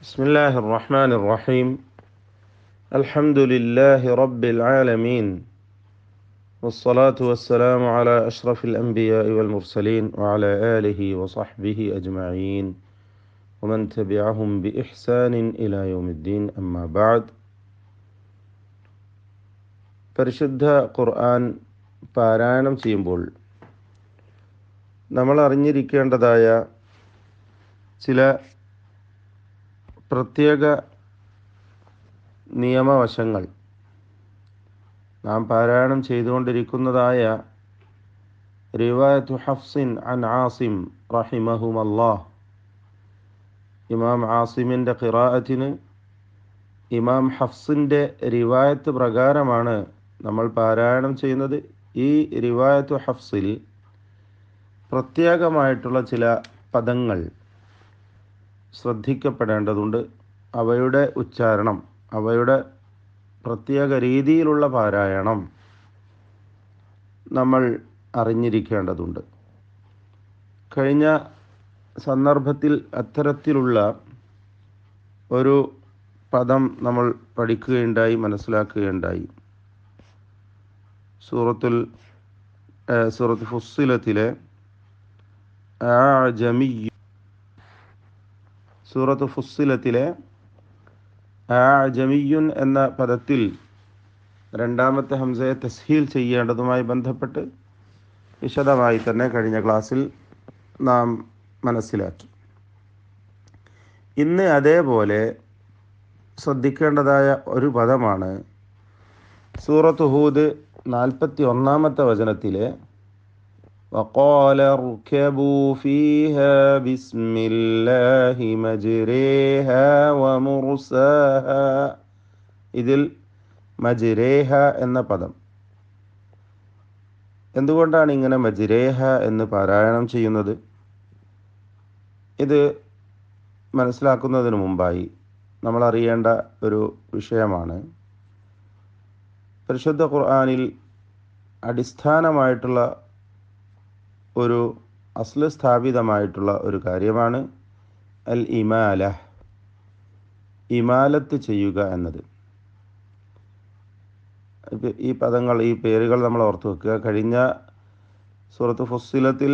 بسم الله الرحمن الرحيم. الحمد لله رب العالمين، والصلاة والسلام على أشرف الأنبياء والمرسلين وعلى آله وصحبه أجمعين ومن تبعهم بإحسان إلى يوم الدين. أما بعد. പരിശുദ്ധ ഖുർആൻ പാരായണം ചെയ്യുമ്പോൾ നമ്മൾ അറിഞ്ഞിരിക്കേണ്ടതായ ചില പ്രത്യേക നിയമവശങ്ങൾ, നാം പാരായണം ചെയ്തുകൊണ്ടിരിക്കുന്നതായ റിവായത്തു ഹഫ്സിൻ അൻ ആസിം റഹിമഹുമല്ലാഹ്, ഇമാം ആസിമിൻ്റെ ഖിറാഅത്തിന് ഇമാം ഹഫ്സിൻ്റെ റിവായത്ത് പ്രകാരമാണ് നമ്മൾ പാരായണം ചെയ്യുന്നത്. ഈ റിവായത്തു ഹഫ്സിൽ പ്രത്യേകമായിട്ടുള്ള ചില പദങ്ങൾ ശ്രദ്ധിക്കപ്പെടേണ്ടതുണ്ട്. അവയുടെ ഉച്ചാരണം, അവയുടെ പ്രത്യേക രീതിയിലുള്ള പാരായണം നമ്മൾ അറിഞ്ഞിരിക്കേണ്ടതുണ്ട്. കഴിഞ്ഞ സന്ദർഭത്തിൽ അത്തരത്തിലുള്ള ഒരു പദം നമ്മൾ പഠിക്കുകയുണ്ടായി, മനസ്സിലാക്കുകയുണ്ടായി. സൂറത്ത് ഫുസ്സിലത്തിലെ സൂറത്ത് ഫുസ്സിലത്തിലെ ആജമിയുൻ എന്ന പദത്തിൽ രണ്ടാമത്തെ ഹംസയെ തസ്ഹീൽ ചെയ്യേണ്ടതുമായി ബന്ധപ്പെട്ട് വിശദമായി തന്നെ കഴിഞ്ഞ ക്ലാസ്സിൽ നാം മനസ്സിലാക്കി. ഇന്ന് അതേപോലെ ശ്രദ്ധിക്കേണ്ടതായ ഒരു പദമാണ് സൂറത്ത് ഹൂദ് 41-ാമത്തെ വചനത്തിലെ وقال اركبوا فيها بسم الله مجريها ومرساها. ഇതിൽ മജ്രേഹ എന്ന പദം എന്തുകൊണ്ടാണ് ഇങ്ങനെ മജ്രേഹ എന്ന് പാരായണം ചെയ്യുന്നത്? ഇത് മനസ്സിലാക്കുന്നതിന് മുമ്പായി നമ്മൾ അറിയേണ്ട ഒരു വിഷയമാണ്, പരിശുദ്ധ ഖുർആനിൽ അടിസ്ഥാനമായിട്ടുള്ള ഒരു അസ്ല സ്ഥാപിതമായിട്ടുള്ള ഒരു കാര്യമാണ് അൽ ഇമാല, ഇമാലത്ത് ചെയ്യുക എന്നത്. ഈ പദങ്ങൾ, ഈ പേരുകൾ നമ്മൾ ഓർത്തു വെക്കുക. കഴിഞ്ഞ സൂറത്ത് ഫുസ്സിലത്തിൽ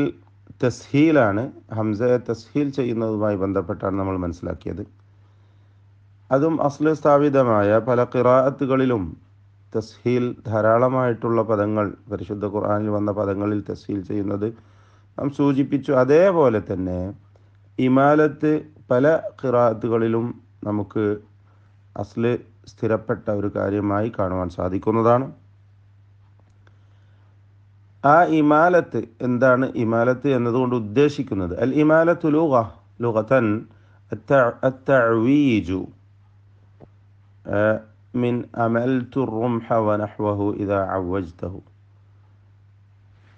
തസ്ഹീലാണ്, ഹംസയെ തസ്ഹീൽ ചെയ്യുന്നതുമായി ബന്ധപ്പെട്ടാണ് നമ്മൾ മനസ്സിലാക്കിയത്. അതും അസ്ല സ്ഥാപിതമായ പല ഖിറാഅത്തുകളിലും തസ്ഹീൽ ധാരാളമായിട്ടുള്ള പദങ്ങൾ, പരിശുദ്ധ ഖുർആനിൽ വന്ന പദങ്ങളിൽ തസ്ഹീൽ ചെയ്യുന്നത് നാം സൂചിപ്പിച്ചു. അതേപോലെ തന്നെ ഇമാലത്ത് പല ഖിറാഅത്തുകളിലും നമുക്ക് അസ്ല് സ്ഥിരപ്പെട്ട ഒരു കാര്യമായി കാണുവാൻ സാധിക്കുന്നതാണ്. ആ ഇമാലത്ത് എന്താണ്? ഇമാലത്ത് എന്നതുകൊണ്ട് ഉദ്ദേശിക്കുന്നത് അൽ ഇമാലത്തു ലുഗതൻ അത്തഅവീജു മിൻ അമൽതു റുംഹ വനഹ്വഹു ഇദാ അവജ്തഹു.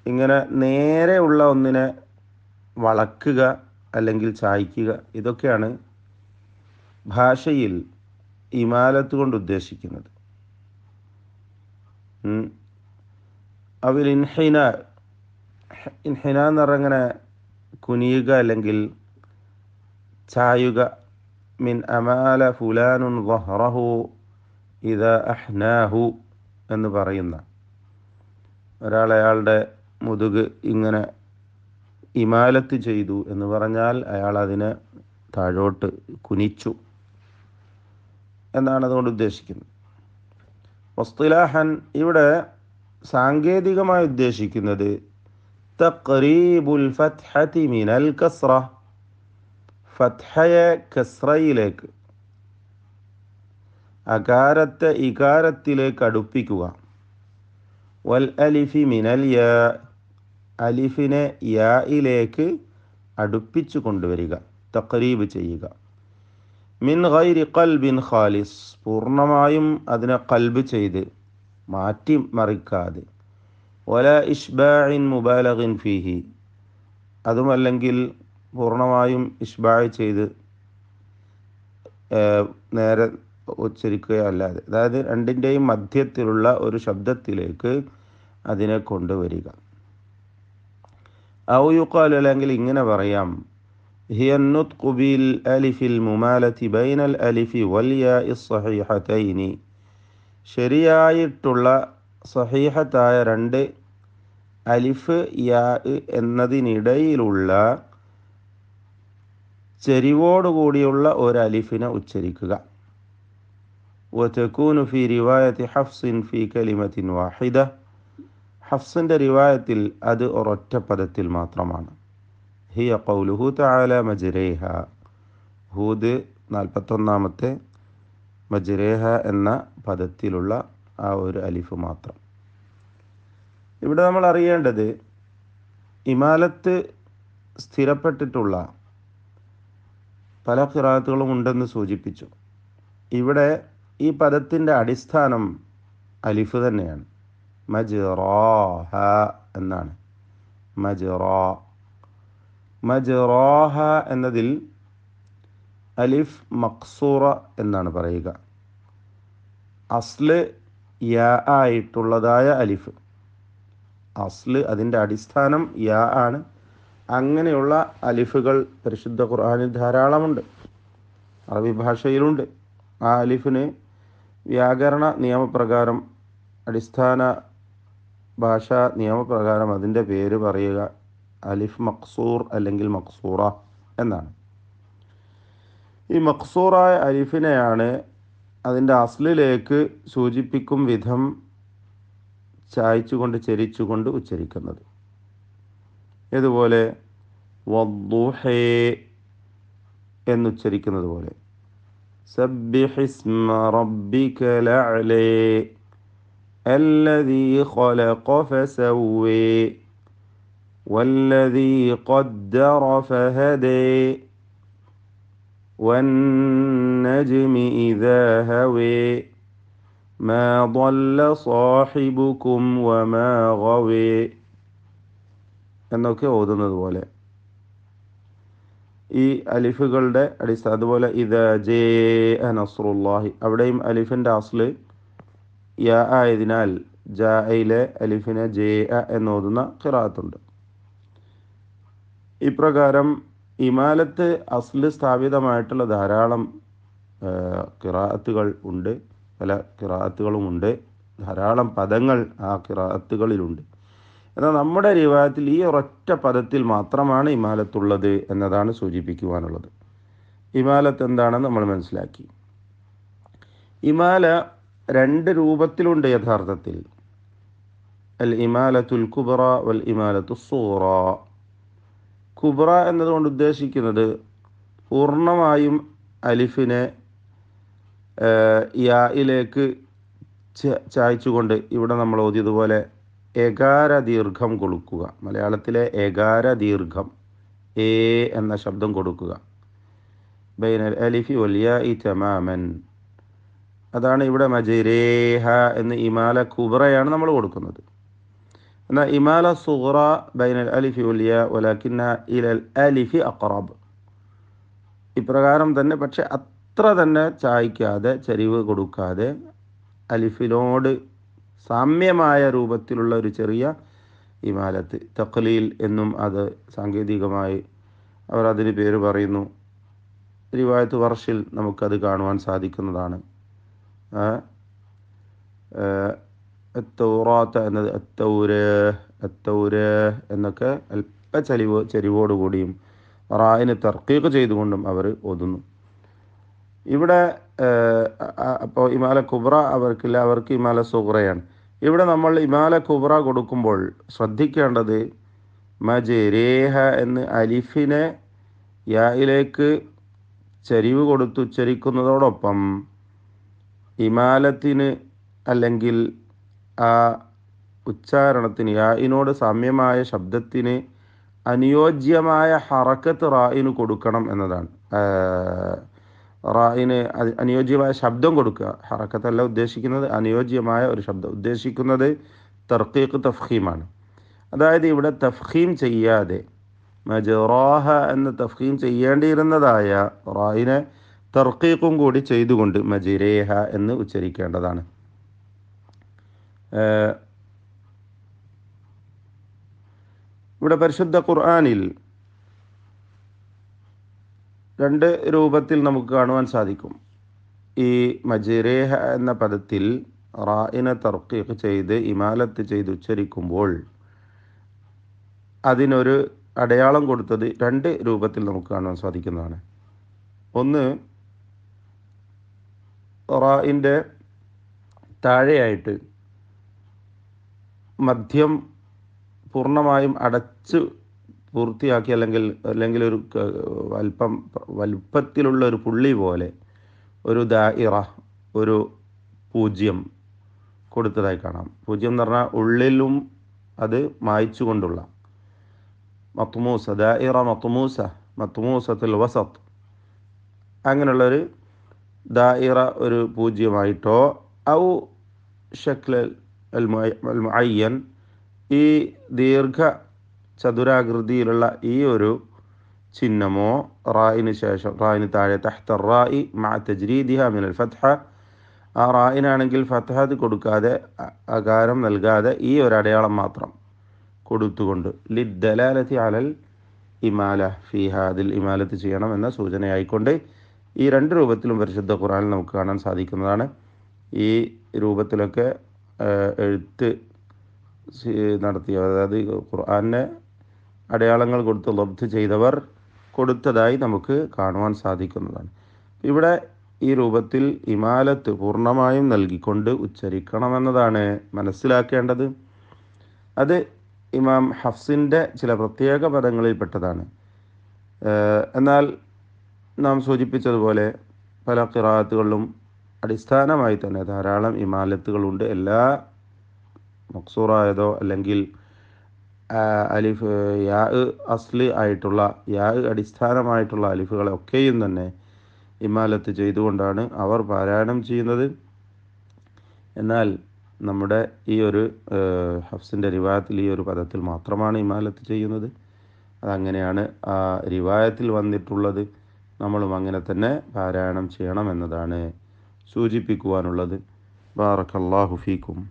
ഇങ്ങനെ നേരെയുള്ള ഒന്നിനെ വളക്കുക അല്ലെങ്കിൽ ചായ്ക്കുക, ഇതൊക്കെയാണ് ഭാഷയിൽ ഇമാലത്ത് കൊണ്ട് ഉദ്ദേശിക്കുന്നത്. അവൽ ഇൻഹിന എന്ന് പറഞ്ഞങ്ങനെ കുനിയുക അല്ലെങ്കിൽ ചായുക. മിൻ അമാല ഫുലാനുൻ ളഹ്റഹു ഇദാ അഹ്നാഹു എന്ന് പറയുന്ന ഒരാൾ അയാളുടെ മുതുക് ഇങ്ങനെ ഇമാലത്ത് ചെയ്തു എന്ന് പറഞ്ഞാൽ അയാൾ അതിനെ താഴോട്ട് കുനിച്ചു എന്നാണ് അതുകൊണ്ട് ഉദ്ദേശിക്കുന്നത്. വസ്തിലാഹൻ, ഇവിടെ സാങ്കേതികമായി ഉദ്ദേശിക്കുന്നത് തഖ്രീബുൽ ഫത്ഹതി മിനൽ കസ്റ, ഫത്ഹയെ കസ്റയിലേക്ക്, അകാരത്തെ ഇകാരത്തിലേക്ക് അടുപ്പിക്കുക. വൽ അലിഫി മിനൽ യാ, അലിഫിനെ യായിലേക്ക് അടുപ്പിച്ചു കൊണ്ടുവരിക, തഖ്രീബ് ചെയ്യുക. മിൻ ഗൈരി ഖൽബിൻ ഖാലിസ്, പൂർണ്ണമായും അതിനെ ഖൽബ് ചെയ്ത് മാറ്റി മറിക്കാതെ. വല ഇഷ്ബാഇൻ മുബാലഗിൻ ഫീഹി, അതുമല്ലെങ്കിൽ പൂർണ്ണമായും ഇഷ്ബാഅ് ചെയ്ത് നേരെ ഉച്ചരിക്കുകയല്ലാതെ, അതായത് രണ്ടിൻ്റെയും മധ്യത്തിലുള്ള ഒരു ശബ്ദത്തിലേക്ക് അതിനെ കൊണ്ടുവരിക. ഔ യുഖാൽ, അല്ലെങ്കിൽ ഇങ്ങനെ പറയാം, هي النطق بالألف الممالة بين الألف والياء الصحيحتين ശരിയായിട്ടുള്ള സഹീഹത്തായ രണ്ട് അലിഫ് യാ എന്നതിനിടയിലുള്ള ചെരിവോടുകൂടിയുള്ള ഒരു അലിഫിനെ ഉച്ചരിക്കുക. وتكون في رواية حفص في كلمة واحدة ഹഫ്സിൻ്റെ റിവായത്തിൽ അത് ഒരൊറ്റ പദത്തിൽ മാത്രമാണ്. ഹിയ ഖൗലുഹു തആല മജ്രേഹ, ഹൂദ് 41-ാമത്തെ മജ്രേഹ എന്ന പദത്തിലുള്ള ആ ഒരു അലിഫ് മാത്രം. ഇവിടെ നമ്മൾ അറിയേണ്ടത് ഇമാലത്ത് സ്ഥിരപ്പെട്ടിട്ടുള്ള പല ഖിറാഅത്തുകളും ഉണ്ടെന്ന് സൂചിപ്പിച്ചു. ഇവിടെ ഈ പദത്തിൻ്റെ അടിസ്ഥാനം അലിഫ് തന്നെയാണ്. മജ്റാഹ എന്നാണ്. മജ്റാഹ എന്നതിൽ അലിഫ് മഖ്സൂറ എന്നാണ് പറയുക. അസ്ല് യാ ആയിട്ടുള്ളതായ അലിഫ്, അസ്ല് അതിൻ്റെ അടിസ്ഥാനം യാ ആണ്. അങ്ങനെയുള്ള അലിഫുകൾ പരിശുദ്ധ ഖുർആനിൽ ധാരാളമുണ്ട്, അറബി ഭാഷയിലുണ്ട്. ആ അലിഫിന് വ്യാകരണ നിയമപ്രകാരം, അടിസ്ഥാന ഭാഷാ നിയമപ്രകാരം അതിൻ്റെ പേര് പറയുക അലിഫ് മഖ്സൂർ അല്ലെങ്കിൽ മഖ്സൂറ എന്നാണ്. ഈ മഖ്സൂറായ അലിഫിനെയാണ് അതിൻ്റെ അസ്ലിലേക്ക് സൂചിപ്പിക്കും വിധം ചായ്ച്ചുകൊണ്ട് ചരിച്ചുകൊണ്ട് ഉച്ചരിക്കുന്നത്. ഇതുപോലെ വദ്ദുഹേ എന്നുച്ചരിക്കുന്നത് പോലെ സബ്ബിഹിസ്മ റബ്ബികൽ അഅ്ലേ الذي خلق فسوي والذي قدر فهدي والنجم إذا هوي ما ضل صاحبكم وما غوي എന്നൊക്കെ ഓതുന്നത് പോലെ ഈ അലിഫുകളുടെ അടിസ്ഥാനം. അതുപോലെ ഇദാ ജാഅ നസ്റുല്ലാഹി, അവിടെയും അലിഫിൻ്റെ അസ്ല് യാ ആയതിനാൽ ജാഇലെ അലിഫിനെ ജാഅ എന്നോതുന്ന ഖിറാഅത്തുണ്ട്. ഇപ്രകാരം ഇമാലത്ത് അസ്ല് സ്ഥാപിതമായിട്ടുള്ള ധാരാളം ഖിറാഅത്തുകൾ ഉണ്ട്, പല ഖിറാഅത്തുകളുമുണ്ട്, ധാരാളം പദങ്ങൾ ആ ഖിറാഅത്തുകളിലുണ്ട്. എന്നാൽ നമ്മുടെ റിവായത്തിൽ ഈ ഒരൊറ്റ പദത്തിൽ മാത്രമാണ് ഇമാലത്തുള്ളത് എന്നതാണ് സൂചിപ്പിക്കുവാനുള്ളത്. ഇമാലത്ത് എന്താണെന്ന് നമ്മൾ മനസ്സിലാക്കി. ഇമാല രണ്ട് രൂപത്തിലുണ്ട് യഥാർത്ഥത്തിൽ. അൽ ഇമാലത്തുൽ കുബ്ര വൽ ഇമാലത്തു സൂറ. കുബ്ര എന്നതുകൊണ്ട് ഉദ്ദേശിക്കുന്നത് പൂർണ്ണമായും അലിഫിനെ യായിലേക്ക് ചായ്ച്ചുകൊണ്ട് ഇവിടെ നമ്മൾ ഓതിയതുപോലെ ഏകാര ദീർഘം കൊടുക്കുക. മലയാളത്തിലെ ഏകാര ദീർഘം എ എന്ന ശബ്ദം കൊടുക്കുക. ബൈനൽ അലിഫി വൽ യാഇ തമാമൻ. അതാണ് ഇവിടെ മജ്രേഹ എന്ന് ഇമാല കുബ്രയാണ് നമ്മൾ കൊടുക്കുന്നത്. എന്നാൽ ഇമാല സുഗ്റ ബൈനൽ അലിഫി വൽ യാ വലാകിന്ന ഇലൽ അലിഫി അഖറബ്. ഇപ്രകാരം തന്നെ, പക്ഷെ അത്ര തന്നെ ചായ്ക്കാതെ, ചരിവ് കൊടുക്കാതെ, അലിഫിനോട് സാമ്യമായ രൂപത്തിലുള്ള ഒരു ചെറിയ ഇമാലത്ത്, തഖ്ലീൽ എന്നും അത് സാങ്കേതികമായി അവർ അതിന് പേര് പറയുന്നു. റിവായത്ത് വർഷിൽ നമുക്കത് കാണുവാൻ സാധിക്കുന്നതാണ്. തൗറാത്ത് എന്നത് അത്തൗര എന്നൊക്കെ അല്പ ചരിവോടുകൂടിയും റായിന് തർക്കീഖ് ചെയ്തുകൊണ്ടും അവർ ഓതുന്നു. ഇവിടെ അപ്പോൾ ഇമാല കുബ്ര അവർക്കില്ല, അവർക്ക് ഇമാല സുഗ്റയാണ്. ഇവിടെ നമ്മൾ ഇമാല കുബ്ര കൊടുക്കുമ്പോൾ ശ്രദ്ധിക്കേണ്ടത് മജ്രേഹ എന്ന് അലിഫിനെ യായിലേക്ക് ചരിവ് കൊടുത്ത് ഉച്ചരിക്കുന്നതോടൊപ്പം ഇമാലത്തിന് അല്ലെങ്കിൽ ആ ഉച്ചാരണത്തിന് യായിനോട് സാമ്യമായ ശബ്ദത്തിന് അനുയോജ്യമായ ഹറക്കത്ത് റായിന് കൊടുക്കണം എന്നതാണ്. റായിന് അനുയോജ്യമായ ശബ്ദം കൊടുക്കുക. ഹറക്കത്തല്ല ഉദ്ദേശിക്കുന്നത്, അനുയോജ്യമായ ഒരു ശബ്ദം ഉദ്ദേശിക്കുന്നത് തർക്കീഖ് തഫ്ഖീമാണ്. അതായത് ഇവിടെ തഫ്ഖീം ചെയ്യാതെ മജ്റാഹ എന്ന് തഫ്ഖീം ചെയ്യേണ്ടിയിരുന്നതായ റായിനെ തർക്കീഖും കൂടി ചെയ്തുകൊണ്ട് മജ്രേഹ എന്ന് ഉച്ചരിക്കേണ്ടതാണ്. ഇവിടെ പരിശുദ്ധ ഖുർആനിൽ രണ്ട് രൂപത്തിൽ നമുക്ക് കാണുവാൻ സാധിക്കും. ഈ മജ്റേഹ എന്ന പദത്തിൽ റായിനെ തർക്കീഖ് ചെയ്ത് ഇമാലത്ത് ചെയ്ത് ഉച്ചരിക്കുമ്പോൾ അതിനൊരു അടയാളം കൊടുത്തത് രണ്ട് രൂപത്തിൽ നമുക്ക് കാണുവാൻ സാധിക്കുന്നതാണ്. ഒന്ന്, റായിൻ്റെ താഴെയായിട്ട് മദ്യം പൂർണ്ണമായും അടച്ച് പൂർത്തിയാക്കി, അല്ലെങ്കിൽ ഒരു വലുപ്പത്തിലുള്ള ഒരു പുള്ളി പോലെ ഒരു ദായിറ, ഒരു പൂജ്യം കൊടുത്തതായി കാണാം. പൂജ്യം എന്ന് പറഞ്ഞാൽ ഉള്ളിലും അത് മായ്ച്ചു കൊണ്ടുള്ള മത്മൂസ, ദായിറ മത്മൂസത്തുൽ വസത്ത്, അങ്ങനെയുള്ളൊരു ദായിറ ഒരു പൂജ്യമായിട്ടോ ഔ ഷക്ല അൽ മുഅയ്യൻ, ഈ ദീർഘ ചതുരാകൃതിയിലുള്ള ഈ ഒരു ചിഹ്നമോ റായിന് ശേഷം, റായിന് താഴെ തഹ്ത റായി മഅ തജ്രീദിഹ മിനൽ ഫത്ഹ, ആ റായിനാണെങ്കിൽ ഫത്ഹത്ത് കൊടുക്കാതെ, അകാരം നൽകാതെ ഈ ഒരു അടയാളം മാത്രം കൊടുത്തുകൊണ്ട് ലിദ്ദലാലത്തി അലൽ ഇമാല ഫീഹ, അതിൽ ഇമാലത്ത് ചെയ്യണം എന്ന സൂചനയായിക്കൊണ്ട് ഈ രണ്ട് രൂപത്തിലും പരിശുദ്ധ ഖുർആനിൽ നമുക്ക് കാണാൻ സാധിക്കുന്നതാണ്. ഈ രൂപത്തിലൊക്കെ എഴുത്ത് നടത്തിയ, അതായത് ഖുർആനെ അടയാളങ്ങൾ കൊടുത്ത് ലബ്ധ് ചെയ്തവർ കൊടുത്തതായി നമുക്ക് കാണുവാൻ സാധിക്കുന്നതാണ്. ഇവിടെ ഈ രൂപത്തിൽ ഇമാലത്ത് പൂർണ്ണമായും നൽകിക്കൊണ്ട് ഉച്ചരിക്കണമെന്നതാണ് മനസ്സിലാക്കേണ്ടത്. അത് ഇമാം ഹഫ്സിൻ്റെ ചില പ്രത്യേക പദങ്ങളിൽപ്പെട്ടതാണ്. എന്നാൽ നാം സൂചിപ്പിച്ചതുപോലെ പല ഖിറാഅത്തുകളിലും അടിസ്ഥാനമായി തന്നെ ധാരാളം ഇമാലത്തുകളുണ്ട്. എല്ലാ മക്സൂറായതോ അല്ലെങ്കിൽ അലിഫ് യാ അസ്ലി ആയിട്ടുള്ള യാ അടിസ്ഥാനമായിട്ടുള്ള അലിഫുകളെ ഒക്കെയും തന്നെ ഇമാലത്ത് ചെയ്തുകൊണ്ടാണ് അവർ പാരായണം ചെയ്യുന്നത്. എന്നാൽ നമ്മുടെ ഈ ഒരു ഹഫ്സിൻ്റെ റിവായത്തിൽ ഈ ഒരു പദത്തിൽ മാത്രമാണ് ഇമാലത്ത് ചെയ്യുന്നത്. അതങ്ങനെയാണ് ആ റിവായത്തിൽ വന്നിട്ടുള്ളത്. നമ്മളും അങ്ങനെ തന്നെ പാരായണം ചെയ്യണം എന്നതാണ് സൂചിപ്പിക്കുവാനുള്ളത്. ബാറക്കല്ലാഹു ഫീക്കും.